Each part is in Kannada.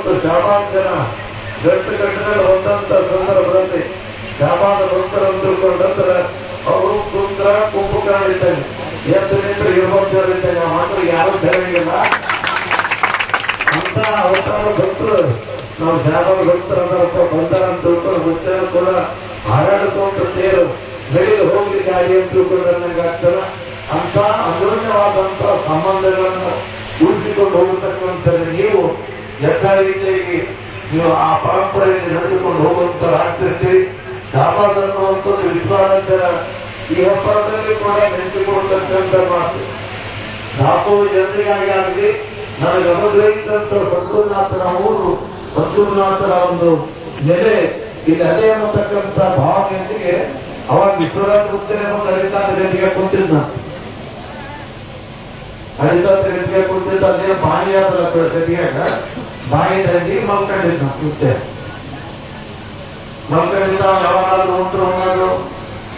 ಮತ್ತು ಶಾಬಾದ್ ಜನ ಗಂಟು ಗಂಟುಗಳು ಹೊಂದಂತ ಸಂದರ್ಭದಲ್ಲಿ ಶಾಬಾದ ಭಕ್ತರಂದುಕೊಂಡ ನಂತರ ಅವರು ಕುಂದ್ರ ಕುಂಭಕರ್ಣ ಇದ್ದಾನೆ, ಎದ್ದು ನಿಂತು ಇರ್ಬೋದು ಇದ್ದಾನೆ, ಮಾತ್ರ ಯಾರು ತೆರೆಯಂಗಿಲ್ಲ ಅಂತ ಅವತಾರ ಭಕ್ತರು. ನಾವು ಶಾಬಾದ ಭಕ್ತರಂದ್ರಪ್ಪ ಬಂದಾರ ಅಂತ ತಿಳ್ಕೊಂಡು ಮುಚ್ಚಲು ಕೂಡ ಹಾರಾಡಿಕೊಂಡು ತೇರು ಬೆಳಿಗ್ಗೆ ಹೋಗ್ಲಿಕ್ಕೆ ಆಗಿ ಅಂತ ತಿಳ್ಕೊಂಡು ನನಗೆ ಆಗ್ತದ. ಅಂತ ಅನ್ಯೋನ್ಯವಾದಂತ ಸಂಬಂಧಗಳನ್ನು ಉಳಿಸಿಕೊಂಡು ಹೋಗತಕ್ಕಂಥ ನೀವು ಯಥಾ ರೀತಿಯಾಗಿ ನೀವು ಆ ಪರಂಪರೆಯಲ್ಲಿ ನಡೆದುಕೊಂಡು ಹೋಗುವಂತ ಆಗ್ತಿರ್ತೀವಿ. ಶಾಬಾದ್ ಅನ್ನುವಂಥದ್ದು ವಿಶ್ವಾರಾಧ್ಯರ ಈ ಹಬ್ಬದಲ್ಲಿ ಕೂಡ ನೆನೆಸಿಕೊಡ್ತಕ್ಕಂಥ ಮಾತು. 4 ಜನರಿಗಾಗಿ ಆಗಲಿ ನನಗೆ ಅನುಗ್ರಹಿಸಿದಂತ ಸಂತೂರ್ನಾಥನ ಊರು, ಸಂತೂರ್ನಾಥನ ಒಂದು ನೆಲೆ ಇಲ್ಲಿ ಅಲೆ ಅನ್ನತಕ್ಕಂಥ ಭಾವನೆಯೊಂದಿಗೆ ಅವಾಗ ವಿಶ್ವರಾಜ ಗುಪ್ತನೇ ಒಂದು ಅಳಿತಾ ತರಗತಿಗೆ ಕುಂತಿದ್ದ. ಅಳಿತಾ ತರಗತಿಗೆ ಕುಂತಿದ್ದ, ಅಲ್ಲೇ ಬಾಯಿಯಾದ ಗತಿಯಾಗ ಬಾಯಿದಲ್ಲಿ ಮಲ್ಕೊಂಡಿದ್ದ. ಮುತ್ತೆ ಮಲ್ಕೊಂಡಿದ್ದ. ಯಾವಾಗಾದ್ರೂ ಉಂಟು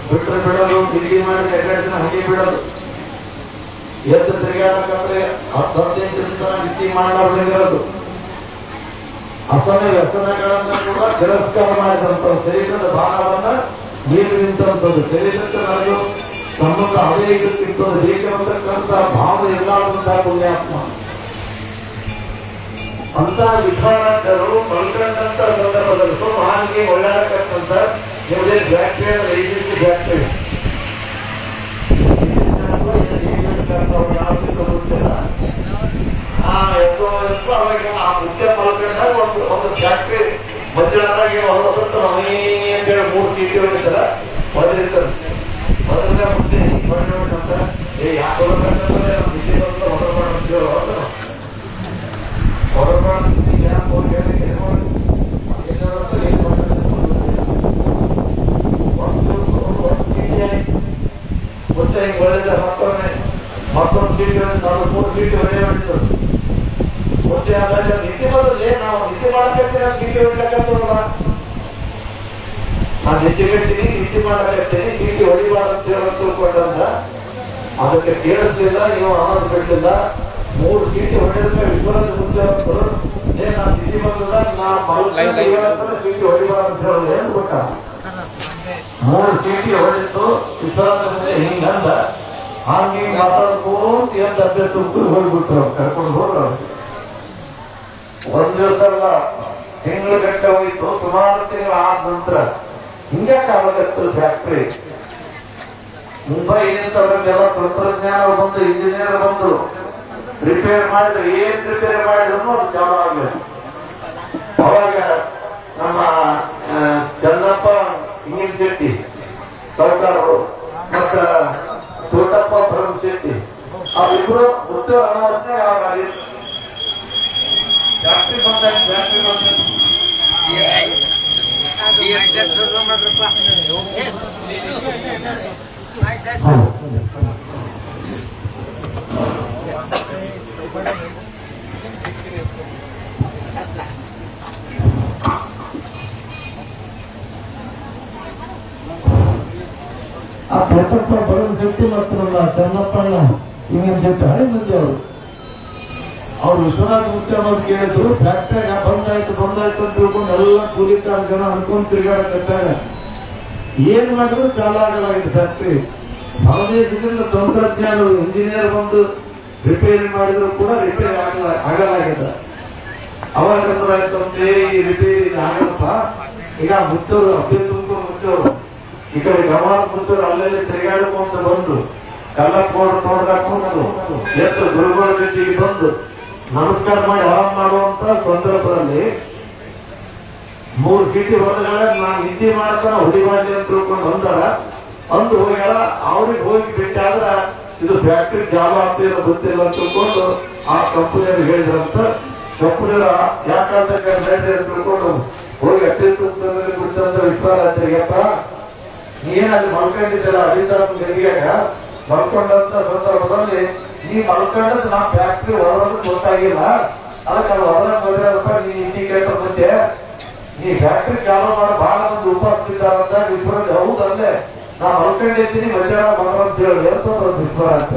ಬಿಟ್ಟರೆ ಬಿಡೋದು, ತಿರುಗಿ ಮಾಡಿ 2 ದಿನ ಹಂಗೆ ಬಿಡೋದು. ಎದ್ದು ತಿರುಗಾಡಕ್ಕಂದ್ರೆ 10-15 ದಿನ ನಿತ್ಯ ಮಾಡಲಾರ್ದಿರೋದು. ಅಸನ ವ್ಯಸನಗಳನ್ನ ಕೂಡ ತಿರಸ್ಕಾರ ಮಾಡಿದಂತ ಶರೀರದ ಭಾರವನ್ನ ನೀರು ನಿಂತಂಥದ್ದು, ಶರೀರಕ್ಕೆ ನನಗೂ ಸಂಬಂಧ ಅದೇ ಇದಕ್ಕಿಂತದ್ದು ಹೇಗೆ ಅಂತಕ್ಕಂಥ ಭಾವ ಇರಲಾರ್ದಂತಹ ಪುಣ್ಯಾತ್ಮ ಅಂತ ವಿಶ್ವನಾಥರು ಮಲ್ಕೊಂಡಂತ ಸಂದರ್ಭದಲ್ಲಿ ಸ್ವಲ್ಪ ಹಾಗೆ ಒಳ್ಳಾಡಕ್ಕಂತ ನಿಮಗೆ ಫ್ಯಾಕ್ಟರಿಯನ್ನು ರೈತಿಸಿ ಫ್ಯಾಕ್ಟರಿ ಅವಾಗ ಆ ಮುಖ್ಯ ಮಲ್ಕೊಂಡಾಗ ಒಂದು ಫ್ಯಾಕ್ಟರಿ ಮಧ್ಯಾಹ್ನದಾಗ ಹೊರಬಂತ ಅಂತೇಳಿ 3 ಸೀಟಿ ಹೊಡಿತಾರ ಮೊದಲಿರ್ತದೆ. ಮೊದಲ ಮುಂದೆ ಅಂತ ಯಾಕೆ ಹೊರಬಂದ್ರೆ ವಿದ್ಯೆ ಬಂದ ಹೊರಬಂತೀವಲ್ಲ ಹೊರಬಂದು ಯಾಕೆ ಹೋಗಿ ಮತ್ತೆ ಹಿಂಗೆ ಒಳ್ಳೆದ ಮತ್ತೊಂದು ಸೀಟ್ ನಾನು 3 ಸೀಟ್ ಹೊಡೆಯ ಹೊಡಿತದೆ. ಮತ್ತೆ ಅದಾದ ನಿತ್ಯ ಬದಲೇ ನಾವು ನಿತ್ಯ ಮಾಡಕತ್ತೀನಿ, ಸೀಟಿ ಹೊಡಿಲಕ್ಕತ್ತದಲ್ಲ, ನಾನು ನಿತ್ಯ ಹೇಳ್ತೀನಿ ನಿತ್ಯ ಮಾಡಕತ್ತೀನಿ, ಸೀಟಿ ಹೊಡಿಬಾರ್ದಂತ ತಿಳ್ಕೊಂಡಂತ ಅದಕ್ಕೆ ಕೇಳಿಸ್ಲಿಲ್ಲ, ನೀವು ಆನಂದ ಬಿಡ್ಲಿಲ್ಲ. 3 ಸೀಟಿ ಹೊಡೆದ್ರೆ ವಿಶ್ವರಾಜ ಮುಂದೆ ನಾನು ಸಿಟಿ ಬಂದದ ನಾನು ಸೀಟಿ ಹೊಡಿಬಾರ ಅಂತ ಹೇಳೋದು ಏನು ಗೊತ್ತ. 3 ಸೀಟಿ ಹೊಡೆದು ವಿಶ್ವರಾಜ ಮುಂದೆ ಹಿಂಗಂದ ಹಂಗೆ ಮಾತಾಡ್ಕೊಂಡು ಎಂತ ತುಮಕೂರು ಹೋಗ್ಬಿಟ್ರು, ಕರ್ಕೊಂಡು ಹೋದ್ರು. ಒಂದ್ ದಿವಸ ಅಲ್ಲ, ತಿಂಗಳು ಗಂಟೆ ಹೋಯ್ತು. ಸುಮಾರು ತಿಂಗಳು ಆದ ನಂತರ ಹಿಂಗೆ ಕಾಲಗತ್ತು ಫ್ಯಾಕ್ಟ್ರಿ ಮುಂಬೈನಿಂದ ಅವರಿಗೆಲ್ಲ ತಂತ್ರಜ್ಞಾನ ಬಂದು, ಇಂಜಿನಿಯರ್ ಬಂದು ರಿಪೇರ್ ಮಾಡಿದ್ರೆ ಏನ್ ರಿಪೇರ್ ಮಾಡಿದ್ರು ಅದು ಚಾಲು ಆಗಲಿಲ್ಲ. ಅವಾಗ ನಮ್ಮ ಚಂದ್ರಪ್ಪ ಇಂಗಿನ ಶೆಟ್ಟಿ ಸೌಕಾರರು ಮತ್ತ ತೋಟಪ್ಪ ಭರಮ್ ಶೆಟ್ಟಿ ಅವರಿಬ್ರು ಮುತ್ತು ಅನಾವರ್ತನೆ ಅವ್ರು ಫ್ಯಾಕ್ಟ್ರಿ ಬಂದಾಗ ಆ ತೋಟಪ್ಪ ಭರಮ್ ಶೆಟ್ಟಿ ಮತ್ತು ನಮ್ಮ ಚನ್ನಪ್ಪಣ್ಣ ಇಂಗಿನ ಶೆಟ್ಟಿ ಹಳೆ ಮಂದಿ ಅವ್ರು ವಿಶ್ವನಾಥ ಮುಖ್ಯ ಅನ್ನೋರು ಕೇಳಿದ್ರು. ಫ್ಯಾಕ್ಟ್ರಿಯಾಗ ಬಂದಾಯ್ತು ಅಂತ ತಿಳ್ಕೊಂಡು ಎಲ್ಲ ಕೂಲಿಕಾರ ಜನ ಅನ್ಕೊಂಡ್ ತಿರುಗಾಡಕತ್ತಾಗ ಏನ್ ಮಾಡಿದ್ರು ಚಾಲು ಆಗಲಾಗಿದೆ ಫ್ಯಾಕ್ಟ್ರಿ. ಹೊರದೇಶದಿಂದ ತಂತ್ರಜ್ಞಾನ ಇಂಜಿನಿಯರ್ ಬಂದು ರಿಪೇರಿ ಮಾಡಿದ್ರು ಕೂಡ ರಿಪೇರಿ ಆಗಲಾಗಿದೆ. ಅವಾಗಂದ್ರೆ ಈ ರಿಪೇರಿ ಆಗಲ್ಲಪ್ಪ. ಈಗ ಮುಚ್ಚೋರು ಅಬ್ಬೆ ತುಂಬಿಕೊಂಡು ಮುಚ್ಚೋರು ಈ ಕಡೆ ಗಮನ ಮುಚ್ಚೋರು ಅಲ್ಲೆಲ್ಲಿ ತಿರುಗಾಡ್ಕೊಂತ ಬಂದು ಕಲ್ಲಕ್ಕೋಡ್ ನೋಡ್ದಾಕೊಂಡು ಎತ್ತು ಗುರುಗಳ ಜೊತೆಗೆ ಬಂದು ನಮಸ್ಕಾರ ಮಾಡಿ ಆರಾಮ್ ಮಾಡುವಂತ ಸಂದರ್ಭದಲ್ಲಿ 3 ಸೀಟಿ ಹೊರಗಡೆ ನಾನು ಹಿಂದಿ ಮಾಡ್ತಾನೆ ಹೊಡಿಬಾರ್ದು ಅಂತ ತಿಳ್ಕೊಂಡು ಬಂದಾರ. ಅಂದು ಹೋಗ್ಯಾರ. ಅವ್ರಿಗೆ ಹೋಗಿ ಭೇಟಿ ಆದ್ರ ಇದು ಫ್ಯಾಕ್ಟ್ರಿ ಜಾಬ್ ಆಗ್ತಿಲ್ಲ ಗೊತ್ತಿಲ್ಲ ಅಂತ ತಿಳ್ಕೊಂಡು ಆ ಕಂಪನಿಯವ್ರು ಹೇಳಿದ್ರಂತ. ಕಂಪನಿಯವ್ರ ಯಾಕಂತ ತಿಳ್ಕೊಂಡು ಹೋಗಿ ಅಟ್ಟಿಸ್ತಂದ್ರೆ ಬಿಡ್ತಂತ ವಿಶ್ವಾಸಪ್ಪ ನೀನಲ್ಲಿ ಮಲ್ಕೊಂಡಿದ್ದಲ್ಲ ಅಡಿತರ ಗರಿಯಾಗ ಮಲ್ಕೊಂಡಂತ ಸಂದರ್ಭದಲ್ಲಿ ನೀ ಮಲ್ಕೊಂಡದ್ದು ನಾ ಫ್ಯಾಕ್ಟ್ರಿ ಹೊರಗೆ ಗೊತ್ತಾಗಿಲ್ಲ, ಅದಕ್ಕೆ ಅಲ್ಲಿ ಹೊರ ಬಂದಿರಪ್ಪ ನೀನ್ ಇಂಡಿಕೇಟರ್ ಮುಂದೆ ನೀ ಫ್ಯಾಕ್ಟ್ರಿ ಚಾಲೂ ಮಾಡಿ ಬಹಳ ಮಂದಿ ಉಪಸ್ಥಿತಾರಂತ ವಿಶ್ವರಾಜ್ ಹೌದಲ್ಲೇ ನಾ ಮಲ್ಕೊಂಡಿದ್ದೀನಿ ಮಧ್ಯಾಹ್ನ ಬಂದ್ರಂತ ಹೇಳಿ ಅಂತ ವಿಶ್ವರಾಜ್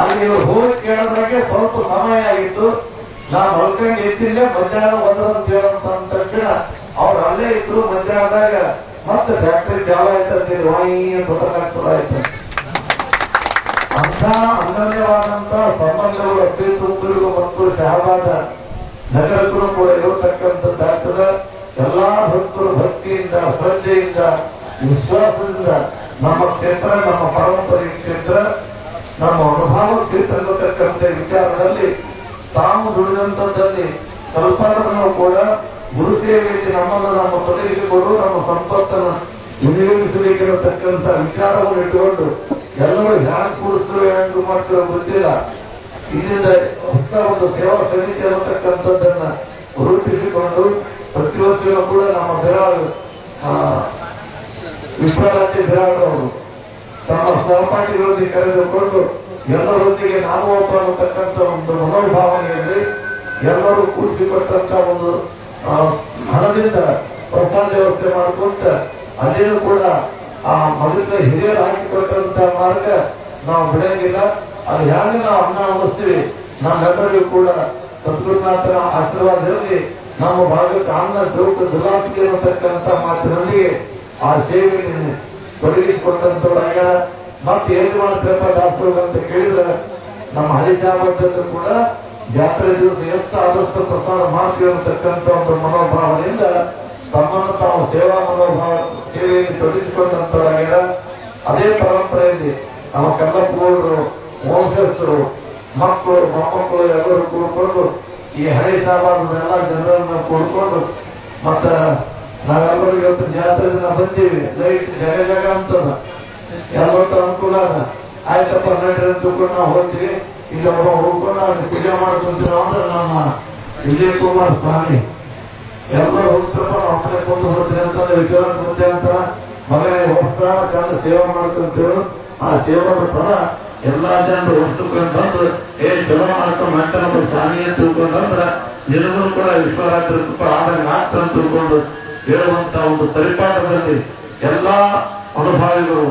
ಅಲ್ಲಿ ಇವ್ರು ಹೋಗಿ ಕೇಳೋದ್ರಾಗೆ ಸ್ವಲ್ಪ ಸಮಯ ಆಗಿತ್ತು. ನಾ ಮಲ್ಕಂಡ್ ಎತ್ತಿಲ್ಲೇ ಮಧ್ಯಾಹ್ನ ಬಂದ್ರಂತ ಹೇಳಂತ ಅಂದ ತಕ್ಷಣ ಅವ್ರು ಅಲ್ಲೇ ಇದ್ರು. ಮಧ್ಯಾಹ್ನದಾಗ ಮತ್ತೆ ಫ್ಯಾಕ್ಟ್ರಿ ಚಾಲು ಆಯ್ತಂತ ಗೊತ್ತಾಗ್ತದಾಯ್ತು. ಅಂತ ಅನನ್ಯವಾದಂತ ಸಂಬಂಧಗಳು ಅತಿ ತುಮಕೂರಿಗೂ ಮತ್ತು ಶಹಾಬಾದ ನಗರಕ್ಕೂ ಕೂಡ ಇರತಕ್ಕಂಥದ್ದಾಗ್ತದೆ. ಎಲ್ಲಾ ಭಕ್ತರು ಭಕ್ತಿಯಿಂದ, ಶ್ರದ್ಧೆಯಿಂದ, ವಿಶ್ವಾಸದಿಂದ ನಮ್ಮ ಕ್ಷೇತ್ರ, ನಮ್ಮ ಪರಂಪರೆ ಕ್ಷೇತ್ರ, ನಮ್ಮ ಅನುಭವ ಕ್ಷೇತ್ರ ಇರತಕ್ಕಂಥ ವಿಚಾರದಲ್ಲಿ ತಾವು ದುಡಿದಂಥದ್ದಲ್ಲಿ ಸ್ವಲ್ಪವನ್ನು ಕೂಡ ಗುರು ಸೇವೆಯಲ್ಲಿ ನಮ್ಮನ್ನು ನಮ್ಮ ತೊಡಗಿಸಿಕೊಂಡು ನಮ್ಮ ಸಂಪತ್ತನ್ನು ವಿನಿಯೋಗಿಸಬೇಕಿರತಕ್ಕಂಥ ವಿಚಾರವನ್ನು ಇಟ್ಟುಕೊಂಡು ಎಲ್ಲರೂ ಹ್ಯಾಂಗ್ ಕೂಡಿಸ್ತರು ಹ್ಯಾಂಗ್ ಮಾಡ್ತಿರೋ ಗೊತ್ತಿಲ್ಲ. ಇಲ್ಲಿಂದ ಹೊಸ ಒಂದು ಸೇವಾ ಸಮಿತಿ ಅನ್ನತಕ್ಕಂಥದ್ದನ್ನ ರೂಪಿಸಿಕೊಂಡು ಪ್ರತಿ ವರ್ಷವೂ ಕೂಡ ನಮ್ಮ ಬಿರಾಳ್ ವಿಶ್ವರಾಜ್ಯ ಬಿರಾಳ್ ಅವರು ತಮ್ಮ ಸಹಪಾಠಿಗಳೊಂದಿಗೆ ಕರೆದುಕೊಂಡು ಎಲ್ಲರೊಂದಿಗೆ ನಾನು ಒಬ್ಬ ಅನ್ನತಕ್ಕಂಥ ಒಂದು ಮನೋಭಾವನೆಯಲ್ಲಿ ಎಲ್ಲರೂ ಕೂಡಿಸಿಕೊಟ್ಟಂತ ಒಂದು ಹಣದಿಂದ ಪ್ರಸಾದ ವ್ಯವಸ್ಥೆ ಮಾಡಿಕೊಂತ ಅದೇನು ಕೂಡ ಆ ಮೊದಲ ಹಿರಿಯರು ಹಾಕಿಕೊಟ್ಟಂತ ಮಾರ್ಗ ನಾವು ಬಿಡಂಗಿಲ್ಲ. ಅದು ಹೇಗೆ ನಾವು ಅನ್ನ ಉಳಿಸ್ತೀವಿ, ನಮ್ಮೆಲ್ಲರಿಗೂ ಕೂಡ ಸದ್ಗುರುನಾಥನ ಆಶೀರ್ವಾದ ಇರಲಿ. ನಮ್ಮ ಭಾಗಕ್ಕೆ ಅನ್ನ ಜೋಕ ದುಲಾಸಿಗೆ ಅನ್ನತಕ್ಕಂಥ ಮಾತಿನೊಂದಿಗೆ ಆ ಸೇವೆಯನ್ನು ತೊಡಗಿಸಿಕೊಟ್ಟಂತವರಾಗ ಮತ್ತೆ ಏನು ಮಾಡ್ತೀರಪ್ಪ ದಾಸೋಗ ಅಂತ ಕೇಳಿದ್ರೆ ನಮ್ಮ ಹರಿಶಾಬದ್ಧರು ಕೂಡ ಜಾತ್ರೆ ದಿವಸ ಎಷ್ಟು ಆದಷ್ಟು ಪ್ರಸಾರ ಮಾಡ್ತೀವಿ ಅನ್ನತಕ್ಕಂಥ ಒಂದು ಮನೋಭಾವನೆಯಿಂದ ತಮ್ಮನ್ನು ತಾವು ಸೇವಾ ಮನೋಭಾವ ಸೇವೆಯಲ್ಲಿ ತೊಡಗಿಸಿಕೊಂಡಂತವರಾಗ ಅದೇ ಪರಂಪರೆಯಲ್ಲಿ ನಮ್ಮ ಕಲ್ಲಪ್ಪಗೌಡರು, ವಂಶಸ್ಥರು, ಮಕ್ಕಳು, ಮೊಮ್ಮಕ್ಕಳು ಎಲ್ಲರೂ ಕೂಡ್ಕೊಂಡು ಈ ಹರಿಶಾಬಾದನೆಲ್ಲ ಜನರನ್ನು ಕೂಡ್ಕೊಂಡು ಮತ್ತ ನಾವೆಲ್ಲರೂ ಇವತ್ತು ಜಾತ್ರೆ ದಿನ ಬಂದೀವಿ. ಲೈಟ್ ಜಗ ಜಗ ಅಂತದ ಎಲ್ಲೊಟ್ಟು ಅನುಕೂಲ ಆಯ್ತಪ್ಪ ನಡ್ರಿ ಅಂತ ತಿಳ್ಕೊಂಡು ನಾವು ಹೋಗ್ತೀವಿ. ಇಲ್ಲಿ ಹೋಗ್ಕೊಂಡು ಅಲ್ಲಿ ಪೂಜೆ ಮಾಡ್ಕೊಂತೀವಿ ಅಂದ್ರೆ ನಮ್ಮ ವಿಜಯ ಕುಮಾರ್ ಸ್ವಾಮಿ ಎಲ್ಲರೂ ಹೋಗ್ತಪ್ಪ ನಾವು ಮನೆ ಕೊಂಡು ಹೋಗ್ತೀವಿ ಅಂತಂದ್ರೆ ವಿಶ್ವನಾಥ ಮುಂದೆ ಅಂತ ಮಗನೇ ಹೋಗ್ತಾ ಚಂದ ಸೇವೆ ಮಾಡ್ಕೊಂತೀವಿ. ಆ ಸೇವಾ ತರ ಎಲ್ಲಾ ಜನರು ಹೊಸ್ತುಕೊಂಡ್ಬಂದು ಚಲೋ ಮಾಡ್ಕೊಂಡು ಮತ್ತೆ ನಮ್ಮ ಸ್ವಾಮಿ ಅಂತ ತಿಳ್ಕೊಂಡ್ರ ನಿನಗೂ ಕೂಡ ವಿಶ್ವರಾತ್ರ ಕೃಪ ಆದಂಗ ಆಗ್ತ ಅಂತ ತಿಳ್ಕೊಂಡು ಹೇಳುವಂತ ಒಂದು ಪರಿಪಾಠದಲ್ಲಿ ಎಲ್ಲಾ ಅನುಭಾವಿಗಳು,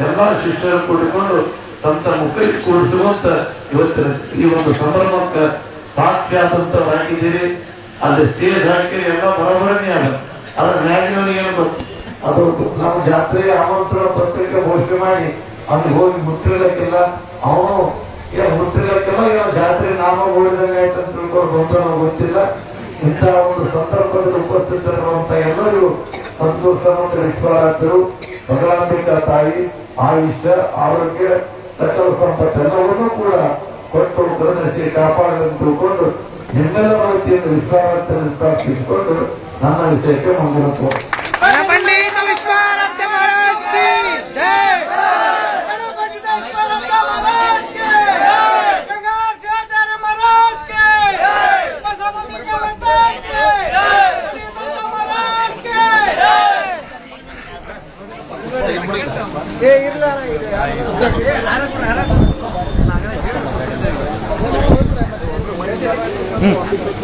ಎಲ್ಲಾ ಶಿಷ್ಯರು ಕೂಡಿಕೊಂಡು ತಮ್ಮ ಮುಖಕ್ಕೆ ಕೂಡಿಸುವಂತ ಇವತ್ತಿನ ಈ ಒಂದು ಸಂಭ್ರಮಕ್ಕೆ ಸಾಕ್ಷಿಯಾದಂತವಾಗಿದ್ದೀರಿ. ಅಲ್ಲಿ ಸ್ಟೇಜ್ ಹಾಕಿ ಎಲ್ಲ ಬರೋಬರನೇ ಅದ. ಅದ್ರ ಮ್ಯಾಗಿನವನಿಗೆ ಏನು ಅದು ನಮ್ಮ ಜಾತ್ರೆಗೆ ಆಮಂತ್ರಣ ಪತ್ರಿಕೆ ಘೋಷಣೆ ಮಾಡಿ ಅಲ್ಲಿ ಹೋಗಿ ಮುಟ್ಟಿರ್ಲಿಕ್ಕಿಲ್ಲ. ಅವನು ಮುಟ್ಟಿರ್ಲಿಕ್ಕಿಲ್ಲ, ಏನೋ ಜಾತ್ರೆ ನಾಮ ಉಳಿದಂಗೆ ಆಯ್ತು ಅಂತ ತಿಳ್ಕೊಂಡು ನಮ್ಗೆ ಗೊತ್ತಿಲ್ಲ. ಇಂಥ ಒಂದು ಸಂದರ್ಭದಲ್ಲಿ ಉಪಸ್ಥಿತರಿರುವಂತ ಎಲ್ಲರಿಗೂ ಸಂತೋಷ ಮತ್ತು ವಿಶ್ವಾರಾಧ್ಯರು, ಭಗವಾಂಬಿಕಾ ತಾಯಿ ಆಯುಷ್ಯ, ಆರೋಗ್ಯ, ಸಕಲ ಸಂಪತ್ತೆಲ್ಲವನ್ನೂ ಕೂಡ ಕೊಟ್ಟು ಗಮನಿಸಿ ಕಾಪಾಡಲು ತಿಳ್ಕೊಂಡು ನಿಮ್ಮೆಲ್ಲರ ವತಿಯನ್ನು ವಿಶ್ವಾರಾಧ್ಯರನ್ನು ಪ್ರಾರ್ಥಿಸಿಕೊಂಡು ನನ್ನ ವಿಷಯಕ್ಕೆ ಮುಂದಿನ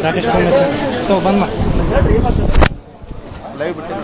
ರಾಕೇಶ್ तो बंद ಮಾಡಿ ಲೈವ್ ಬಿಟ್ಟು